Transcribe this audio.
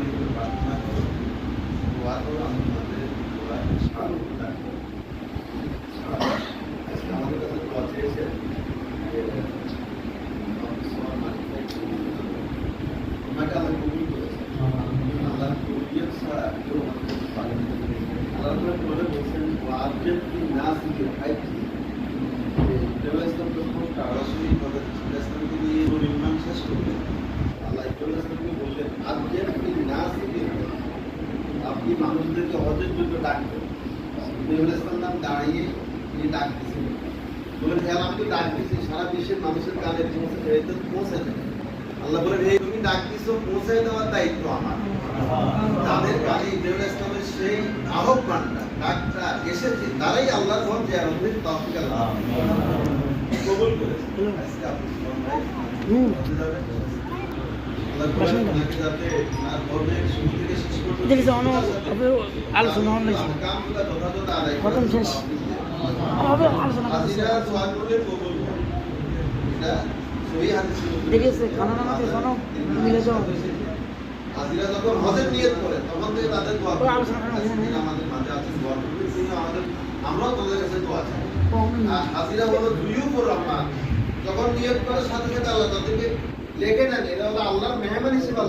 মেহরবানি করে প্রার্থনা করো, দোয়া করো, আমি তোমাদের দোয়া সাহায্য রাখবো। আজকে আমাদের কাছে দোয়া চেয়েছে যে ওনাকে আল্লাহ কবুল করেছে। আল্লাহ কবুলিয়ত ছাড়া কেউ আমাদের পারে না। আল্লাহ করে বলছেন ওয়াজেব কি নাস কি হাইতি ইব্রাহিম ইসলাম যখন সরাসরি হযরত ইসলামকে নিয়ে নির্মাণ শেষ করলেন, আল্লাহ ইব্রাহিম ইসলামকে বললেন আজেব কি নাস কি, আপনি মানুষদেরকে হজের জন্য ডাকবেন। ইব্রাহিম ইসলাম দাঁড়িয়ে তিনি ডাক দিয়েছিলেন, বলেন হ্যাঁ আমি তো ডাক দিয়েছি, সারা বিশ্বের মানুষের কানে পৌঁছে দেবে। আল্লাহ বলেন এই তুমি ডাক দিয়েছো, পৌঁছে দেওয়ার দায়িত্ব আমার। তাদের কানে ইব্রাহিম ইসলামের সেই আহ্বানটা ডাকটা এসেছে, তারাই আল্লাহর ঘর জিয়ারতের তৌফিক আল্লাহ কবুল করেছে। আজকে আপনি আলোচনা খতম শেষ দেখেছে খানা নামাতে শোনো মিলে যাও হাজিরা যখন হজের নিয়ত করে তখন থেকে তাদের দোয়া করে আমাদের মাঝে আছেন দোয়া করবে, তিনি আমাদের আমরাও তাদের কাছে দোয়া চাই। আর হাজিরা হলো দুইউর রহমান, যখন নিয়ত করে সাথে সাথে আল্লাহ তাদেরকে লেখে নেন, এটা হলো আল্লাহর মেহমান হিসেবে।